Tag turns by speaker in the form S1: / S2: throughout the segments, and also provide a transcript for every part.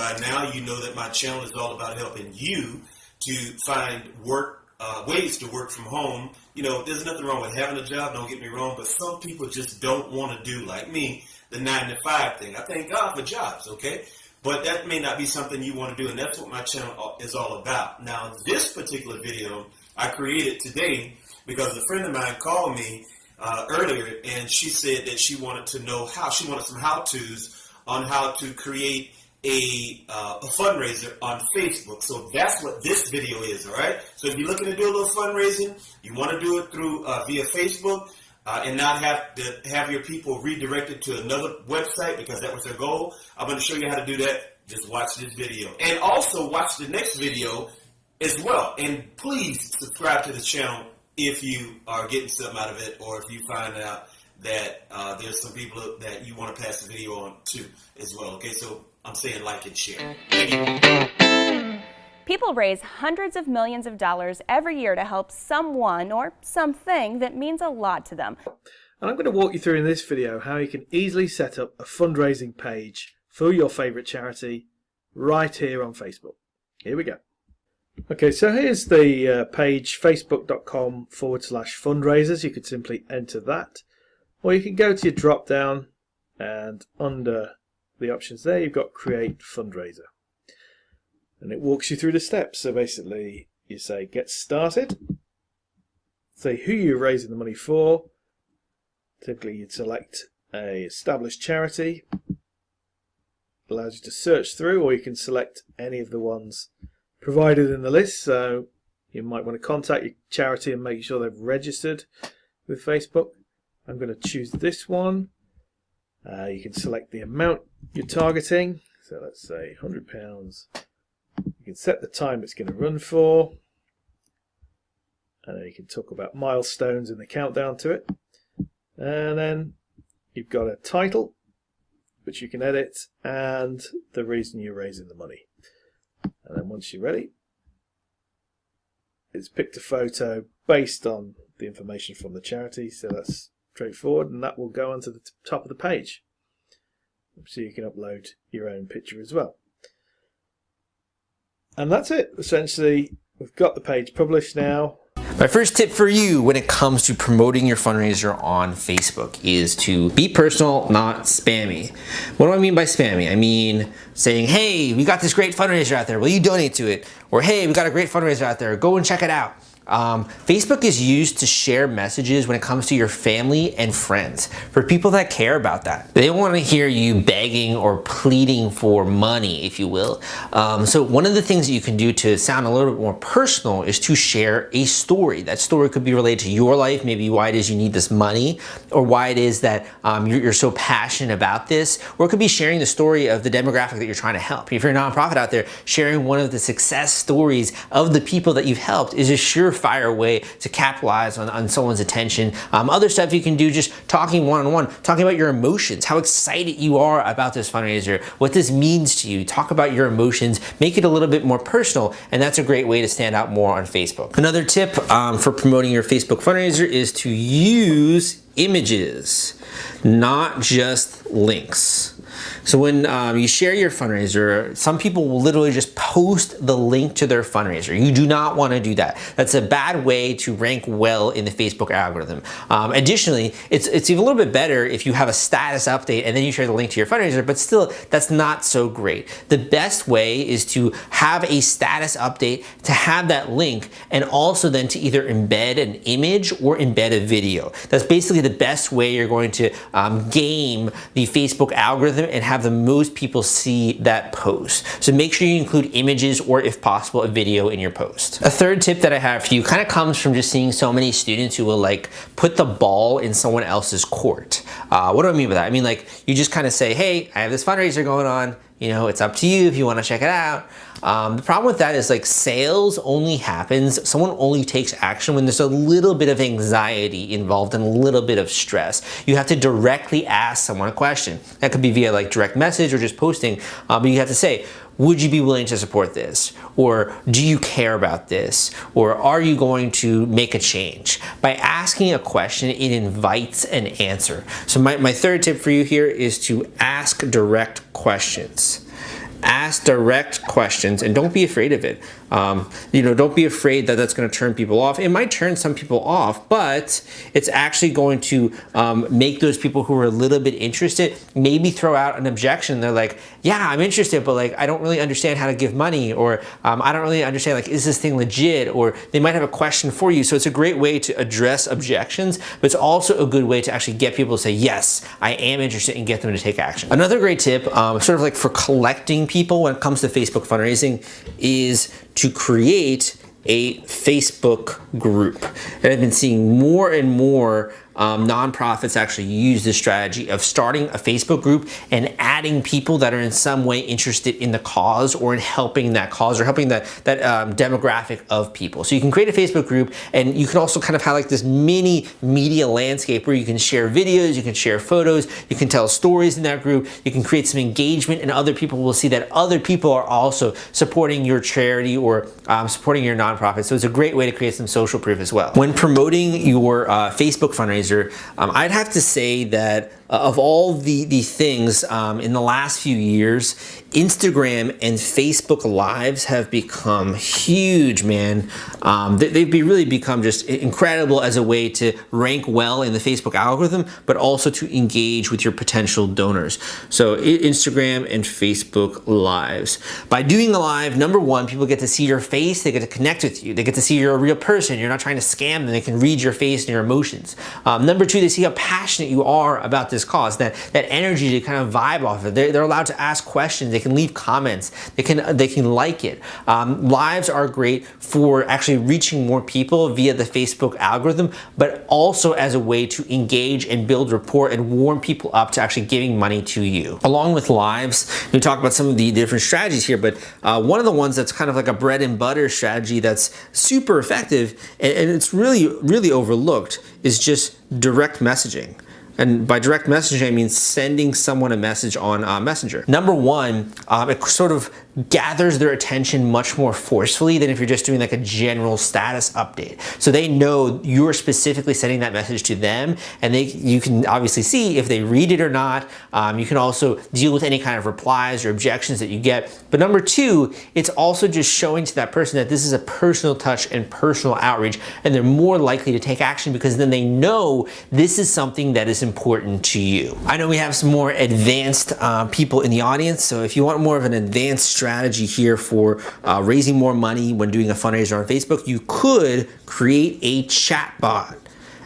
S1: by now, you know that my channel is all about helping you to find ways to work from home. You know, there's nothing wrong with having a job, don't get me wrong, but some people just don't want to do, like me, the 9-to-5 thing. I thank God for jobs, okay? But that may not be something you want to do, and that's what my channel is all about. Now, this particular video I created today because a friend of mine called me earlier, and she said that she wanted to know she wanted some how-tos on how to create a fundraiser on Facebook. So that's what this video is, all right? So if you're looking to do a little fundraising, you want to do it through via Facebook, and not have to have your people redirected to another website because that was their goal. I'm going to show you how to do that. Just watch this video. And also watch the next video as well. And please subscribe to the channel if you are getting something out of it, or if you find out that there's some people that you want to pass the video on to as well. Okay, so I'm saying like and share. Thank you.
S2: People raise hundreds of millions of dollars every year to help someone or something that means a lot to them.
S3: And I'm going to walk you through in this video how you can easily set up a fundraising page for your favourite charity right here on Facebook. Here we go. Okay, so here's the page, facebook.com/fundraisers. You could simply enter that. Or you can go to your drop down, and under the options there you've got Create Fundraiser. And it walks you through the steps. So basically you say get started, say who you're raising the money for. Typically you'd select a established charity. Allows you to search through, or you can select any of the ones provided in the list. So you might want to contact your charity and make sure they've registered with Facebook. I'm going to choose this one. You can select the amount you're targeting. So let's say £100. You can set the time it's going to run for. And then you can talk about milestones in the countdown to it. And then you've got a title, which you can edit, and the reason you're raising the money. And then once you're ready, it's picked a photo based on the information from the charity. So that's straightforward, and that will go onto the top of the page. So you can upload your own picture as well. And that's it. Essentially, we've got the page published now.
S4: My first tip for you when it comes to promoting your fundraiser on Facebook is to be personal, not spammy. What do I mean by spammy? I mean saying, hey, we got this great fundraiser out there, will you donate to it? Or hey, we got a great fundraiser out there, go and check it out. Facebook is used to share messages when it comes to your family and friends, for people that care about that. They don't want to hear you begging or pleading for money, if you will. So one of the things that you can do to sound a little bit more personal is to share a story. That story could be related to your life, maybe why it is you need this money, or why it is that you're so passionate about this, or it could be sharing the story of the demographic that you're trying to help. If you're a nonprofit out there, sharing one of the success stories of the people that you've helped is a surefire way to capitalize on someone's attention. Other stuff you can do, just talking one-on-one, talking about your emotions, how excited you are about this fundraiser, what this means to you. Talk about your emotions, make it a little bit more personal, and that's a great way to stand out more on Facebook. Another tip for promoting your Facebook fundraiser is to use images, not just links. So when you share your fundraiser, some people will literally just post the link to their fundraiser. You do not want to do that. That's a bad way to rank well in the Facebook algorithm. Additionally, it's even a little bit better if you have a status update and then you share the link to your fundraiser, but still, that's not so great. The best way is to have a status update, to have that link, and also then to either embed an image or embed a video. That's basically the best way you're going to game the Facebook algorithm and have the most people see that post. So make sure you include images, or if possible, a video in your post. A third tip that I have for you kind of comes from just seeing so many students who will like put the ball in someone else's court. What do I mean by that? I mean, like, you just kind of say, hey, I have this fundraiser going on. You know, it's up to you if you want to check it out. The problem with that is, like, sales only happens, someone only takes action when there's a little bit of anxiety involved and a little bit of stress. You have to directly ask someone a question. That could be via like direct message or just posting, but you have to say, would you be willing to support this? Or do you care about this? Or are you going to make a change? By asking a question, it invites an answer. So my third tip for you here is to ask direct questions. Ask direct questions and don't be afraid of it. Don't be afraid that that's going to turn people off. It might turn some people off, but it's actually going to make those people who are a little bit interested maybe throw out an objection. They're like, yeah, I'm interested, but like I don't really understand how to give money, or I don't really understand, like, is this thing legit? Or they might have a question for you. So it's a great way to address objections, but it's also a good way to actually get people to say, yes, I am interested, and get them to take action. Another great tip, sort of like for collecting people when it comes to Facebook fundraising, is to create a Facebook group. And I've been seeing more and more nonprofits actually use this strategy of starting a Facebook group and adding people that are in some way interested in the cause or in helping that cause or helping that demographic of people. So you can create a Facebook group, and you can also kind of have like this mini media landscape where you can share videos, you can share photos, you can tell stories in that group, you can create some engagement, and other people will see that other people are also supporting your charity or supporting your nonprofit. So it's a great way to create some social proof as well. When promoting your Facebook fundraiser, I'd have to say that of all the things in the last few years, Instagram and Facebook Lives have become huge, man. They've really become just incredible as a way to rank well in the Facebook algorithm, but also to engage with your potential donors. So Instagram and Facebook Lives. By doing a live, number one, people get to see your face, they get to connect with you, they get to see you're a real person, you're not trying to scam them, they can read your face and your emotions. Number two, they see how passionate you are about this cause, that energy to kind of vibe off of it. They're allowed to ask questions, they can leave comments, they can like it. Lives are great for actually reaching more people via the Facebook algorithm, but also as a way to engage and build rapport and warm people up to actually giving money to you. Along with lives, we talk about some of the different strategies here, but one of the ones that's kind of like a bread and butter strategy that's super effective and it's really overlooked is just direct messaging. And by direct messaging, I mean sending someone a message on Messenger. Number one, it sort of gathers their attention much more forcefully than if you're just doing like a general status update. So they know you're specifically sending that message to them, and you can obviously see if they read it or not. You can also deal with any kind of replies or objections that you get. But number two, it's also just showing to that person that this is a personal touch and personal outreach, and they're more likely to take action because then they know this is something that is important to you. I know we have some more advanced people in the audience, so if you want more of an advanced strategy here for raising more money when doing a fundraiser on Facebook, you could create a chatbot.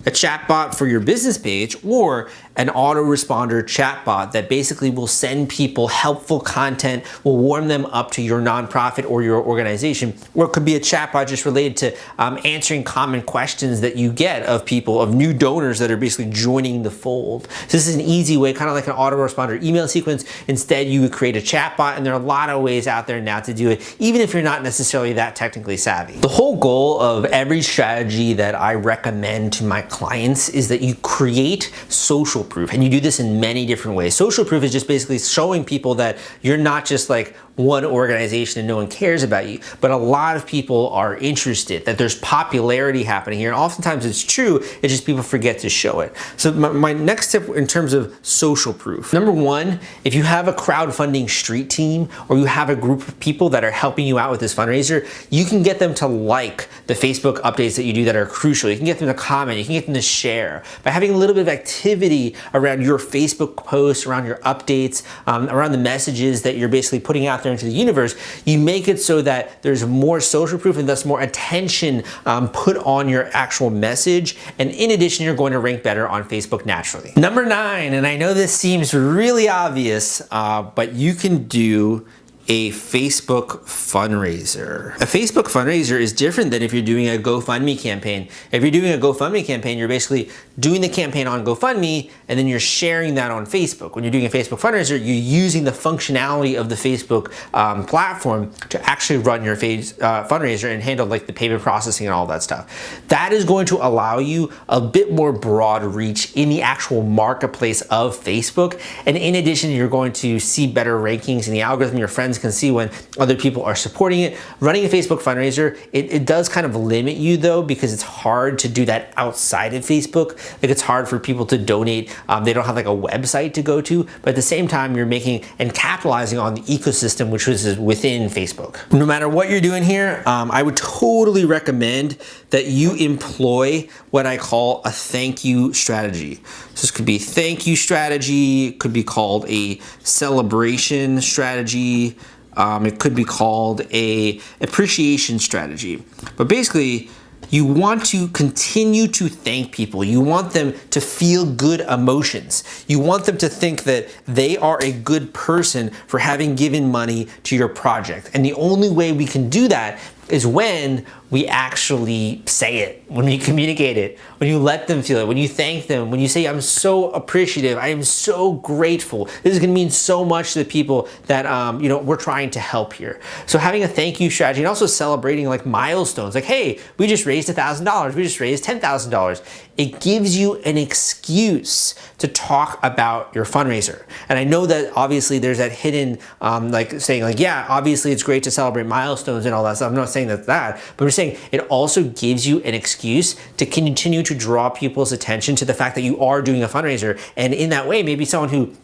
S4: A chatbot for your business page, or an autoresponder chatbot that basically will send people helpful content, will warm them up to your nonprofit or your organization. Or it could be a chatbot just related to answering common questions that you get of people, of new donors that are basically joining the fold. So this is an easy way, kind of like an autoresponder email sequence. Instead, you would create a chatbot, and there are a lot of ways out there now to do it, even if you're not necessarily that technically savvy. The whole goal of every strategy that I recommend to my clients is that you create social proof, and you do this in many different ways. Social proof is just basically showing people that you're not just like one organization and no one cares about you, but a lot of people are interested, that there's popularity happening here. And oftentimes it's true, it's just people forget to show it. So my next tip in terms of social proof, number one, if you have a crowdfunding street team or you have a group of people that are helping you out with this fundraiser, you can get them to like the Facebook updates that you do that are crucial. You can get them to comment, you can get them to share. By having a little bit of activity around your Facebook posts, around your updates, around the messages that you're basically putting out there into the universe, you make it so that there's more social proof and thus more attention put on your actual message. And in addition, you're going to rank better on Facebook naturally. Number 9, and I know this seems really obvious, but you can do a Facebook fundraiser. A Facebook fundraiser is different than if you're doing a GoFundMe campaign. If you're doing a GoFundMe campaign, you're basically doing the campaign on GoFundMe and then you're sharing that on Facebook. When you're doing a Facebook fundraiser, you're using the functionality of the Facebook platform to actually run your fundraiser and handle like the payment processing and all that stuff. That is going to allow you a bit more broad reach in the actual marketplace of Facebook. And in addition, you're going to see better rankings in the algorithm. Your friends can see when other people are supporting it. Running a Facebook fundraiser, it does kind of limit you though, because it's hard to do that outside of Facebook. Like it's hard for people to donate. They don't have like a website to go to, but at the same time, you're making and capitalizing on the ecosystem, which is within Facebook. No matter what you're doing here, I would totally recommend that you employ what I call a thank you strategy. So this could be thank you strategy, it could be called a celebration strategy, it could be called a appreciation strategy. But basically, you want to continue to thank people. You want them to feel good emotions. You want them to think that they are a good person for having given money to your project. And the only way we can do that is when we actually say it, when we communicate it, when you let them feel it, when you thank them, when you say, I'm so appreciative, I am so grateful. This is gonna mean so much to the people that we're trying to help here. So having a thank you strategy and also celebrating like milestones, like, hey, we just raised $1,000, we just raised $10,000. It gives you an excuse to talk about your fundraiser. And I know that obviously there's that hidden, like saying like, yeah, obviously it's great to celebrate milestones and all that stuff. I'm not saying that, but we're saying it also gives you an excuse to continue to draw people's attention to the fact that you are doing a fundraiser. And in that way, maybe someone who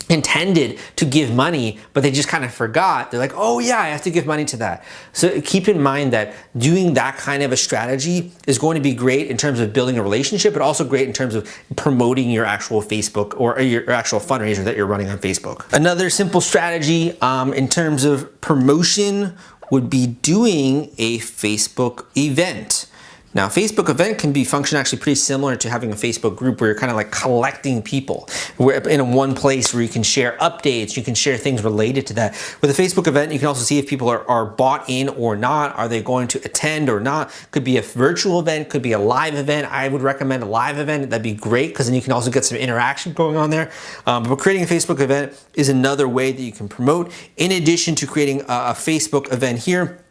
S4: intended to give money, but they just kind of forgot. They're like, oh yeah, I have to give money to that. So keep in mind that doing that kind of a strategy is going to be great in terms of building a relationship, but also great in terms of promoting your actual Facebook or your actual fundraiser that you're running on Facebook. Another simple strategy in terms of promotion would be doing a Facebook event. Now, Facebook event can be function actually pretty similar to having a Facebook group where you're kind of like collecting people in one place where you can share updates, you can share things related to that. With a Facebook event, you can also see if people are bought in or not. Are they going to attend or not? Could be a virtual event, could be a live event. I would recommend a live event. That'd be great because then you can also get some interaction going on there. But creating a Facebook event is another way that you can promote. In addition to creating a Facebook event here,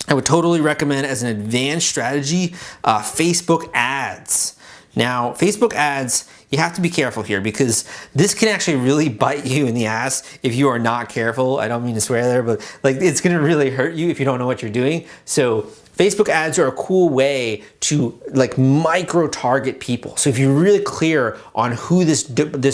S4: I would totally recommend as an advanced strategy, Facebook ads. Now, Facebook ads, you have to be careful here because this can actually really bite you in the ass if you are not careful. I don't mean to swear there, but like it's gonna really hurt you if you don't know what you're doing. So Facebook ads are a cool way to like micro target people. So if you're really clear on who this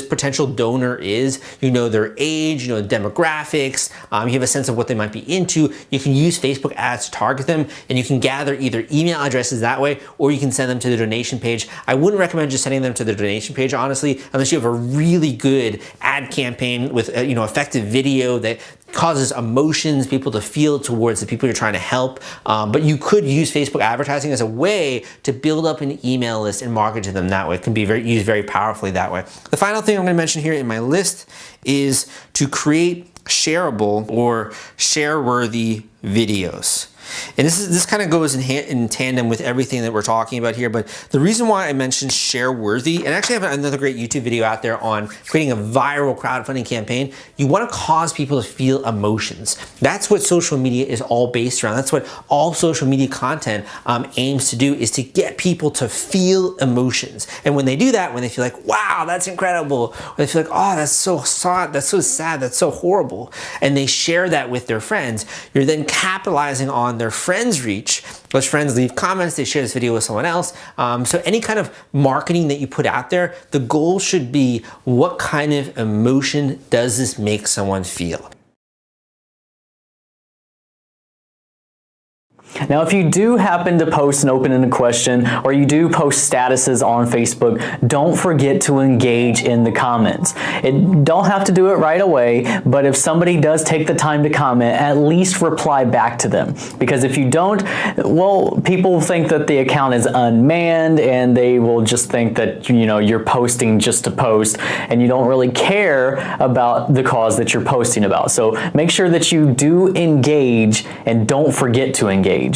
S4: potential donor is, you know their age, you know the demographics, you have a sense of what they might be into, you can use Facebook ads to target them and you can gather either email addresses that way or you can send them to the donation page. I wouldn't recommend just sending them to the donation page, honestly, unless you have a really good ad campaign with effective video that causes emotions, people to feel towards the people you're trying to help. But you could use Facebook advertising as a way to build up an email list and market to them that way. It can be used very powerfully that way. The final thing I'm going to mention here in my list is to create shareable or share-worthy videos. And this kind of goes in tandem with everything that we're talking about here, but the reason why I mentioned share-worthy, and actually I have another great YouTube video out there on creating a viral crowdfunding campaign, you want to cause people to feel emotions. That's what social media is all based around. That's what all social media content aims to do, is to get people to feel emotions. And when they do that, when they feel like, wow, that's incredible, or they feel like, oh, that's so sad, that's so horrible, and they share that with their friends, you're then capitalizing on their friends' reach. Those friends leave comments, they share this video with someone else. So any kind of marketing that you put out there, the goal should be, what kind of emotion does this make someone feel?
S5: Now, if you do happen to post an open-ended question or you do post statuses on Facebook, don't forget to engage in the comments. Don't have to do it right away, but if somebody does take the time to comment, at least reply back to them. Because if you don't, well, people think that the account is unmanned and they will just think that, you're posting just to post and you don't really care about the cause that you're posting about. So make sure that you do engage and don't forget to engage.